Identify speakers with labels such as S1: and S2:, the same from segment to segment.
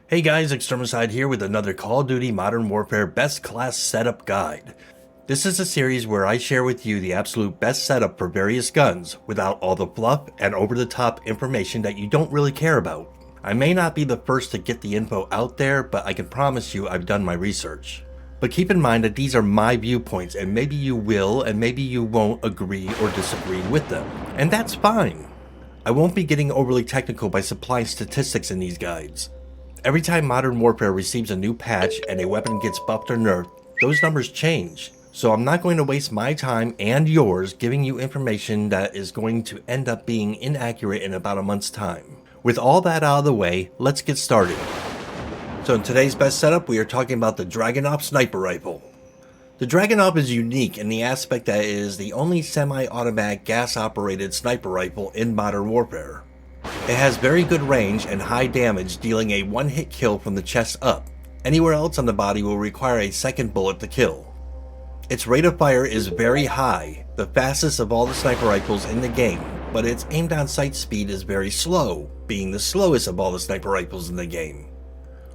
S1: Hey guys, Extermicide here with another Call of Duty Modern Warfare Best Class Setup Guide. This is a series where I share with you the absolute best setup for various guns without all the fluff and over-the-top information that you don't really care about. I may not be the first to get the info out there, but I can promise you I've done my research. But keep in mind that these are my viewpoints and maybe you will and maybe you won't agree or disagree with them. And that's fine. I won't be getting overly technical by supplying statistics in these guides. Every time Modern Warfare receives a new patch and a weapon gets buffed or nerfed, those numbers change. So I'm not going to waste my time and yours giving you information that is going to end up being inaccurate in about a month's time. With all that out of the way, let's get started. So in today's best setup, we are talking about the Dragunov Sniper Rifle. The Dragunov is unique in the aspect that it is the only semi-automatic gas-operated sniper rifle in Modern Warfare. It has very good range and high damage, dealing a one-hit kill from the chest up. Anywhere else on the body will require a second bullet to kill. Its rate of fire is very high, the fastest of all the sniper rifles in the game, but its aim down sight speed is very slow, being the slowest of all the sniper rifles in the game.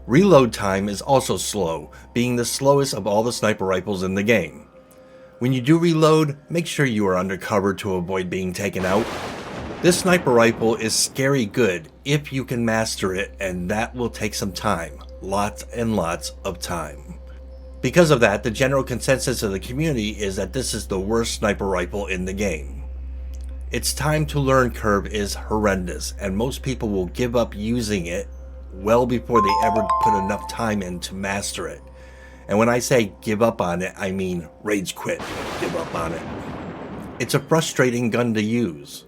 S1: Reload time is also slow, being the slowest of all the sniper rifles in the game. When you do reload, make sure you are under cover to avoid being taken out. This sniper rifle is scary good if you can master it, and that will take some time. Lots and lots of time. Because of that, the general consensus of the community is that this is the worst sniper rifle in the game. Its time to learn curve is horrendous, and most people will give up using it well before they ever put enough time in to master it. And when I say give up on it, I mean rage quit, give up on it. It's a frustrating gun to use.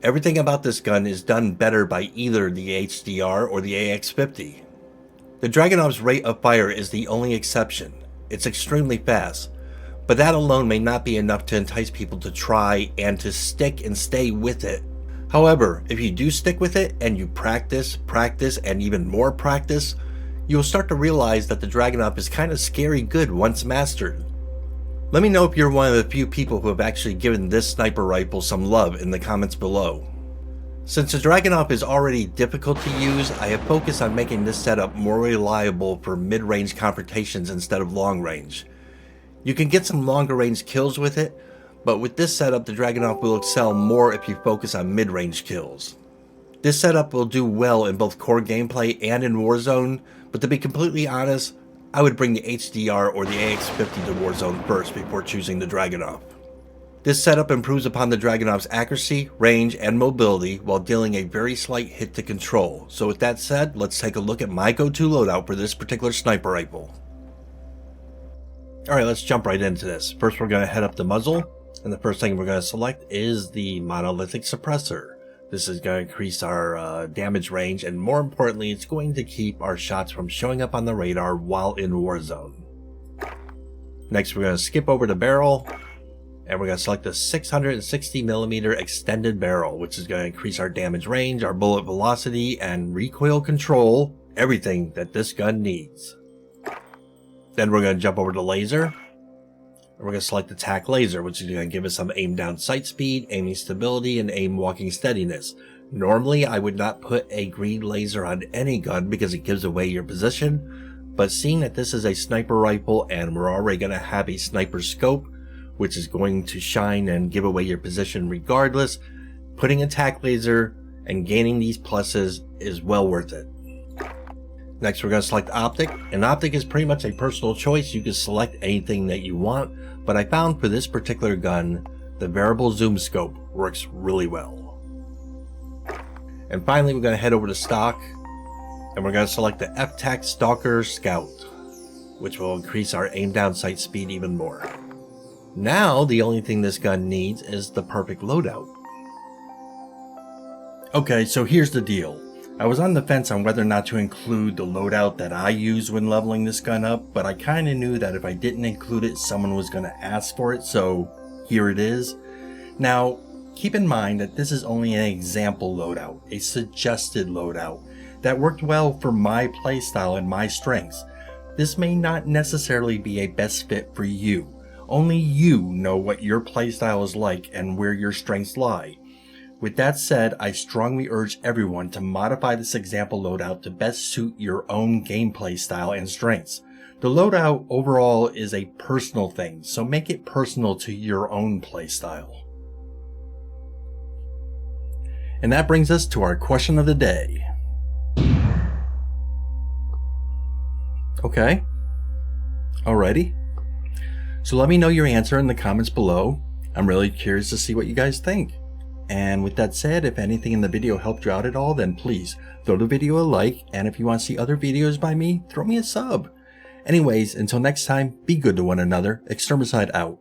S1: Everything about this gun is done better by either the HDR or the AX50. The Dragunov's rate of fire is the only exception. It's extremely fast, but that alone may not be enough to entice people to try and to stick and stay with it. However, if you do stick with it and you practice, and even more practice, you'll start to realize that the Dragunov is kind of scary good once mastered. Let me know if you're one of the few people who have actually given this sniper rifle some love in the comments below. Since the Dragunov is already difficult to use, I have focused on making this setup more reliable for mid-range confrontations instead of long range. You can get some longer range kills with it, but with this setup the Dragunov will excel more if you focus on mid-range kills. This setup will do well in both core gameplay and in Warzone, but to be completely honest, I would bring the HDR or the AX50 to Warzone first before choosing the Dragunov. This setup improves upon the Dragunov's accuracy, range, and mobility while dealing a very slight hit to control. So with that said, let's take a look at my go-to loadout for this particular sniper rifle. Alright, let's jump right into this. First we're going to head up the muzzle, and the first thing we're going to select is the monolithic suppressor. This is going to increase our damage range, and more importantly, it's going to keep our shots from showing up on the radar while in Warzone. Next, we're going to skip over the barrel, and we're going to select the 660mm extended barrel, which is going to increase our damage range, our bullet velocity, and recoil control, everything that this gun needs. Then we're going to jump over to laser. We're going to select the TAC laser, which is going to give us some aim down sight speed, aiming stability, and aim walking steadiness. Normally, I would not put a green laser on any gun because it gives away your position, but seeing that this is a sniper rifle and we're already going to have a sniper scope, which is going to shine and give away your position regardless, putting a TAC laser and gaining these pluses is well worth it. Next, we're going to select optic, and optic is pretty much a personal choice. You can select anything that you want, but I found for this particular gun, the variable zoom scope works really well. And finally, we're going to head over to stock, and we're going to select the F-TAC Stalker Scout, which will increase our aim down sight speed even more. Now, the only thing this gun needs is the perfect loadout. Okay, so here's the deal. I was on the fence on whether or not to include the loadout that I use when leveling this gun up, but I kinda knew that if I didn't include it, someone was gonna ask for it, so here it is. Now, keep in mind that this is only an example loadout, a suggested loadout, that worked well for my playstyle and my strengths. This may not necessarily be a best fit for you. Only you know what your playstyle is like and where your strengths lie. With that said, I strongly urge everyone to modify this example loadout to best suit your own gameplay style and strengths. The loadout overall is a personal thing, so make it personal to your own playstyle. And that brings us to our question of the day. Okay. Alrighty. So let me know your answer in the comments below. I'm really curious to see what you guys think. And with that said, if anything in the video helped you out at all, then please throw the video a like, and if you want to see other videos by me, throw me a sub. Anyways, until next time, be good to one another. Extermicide out.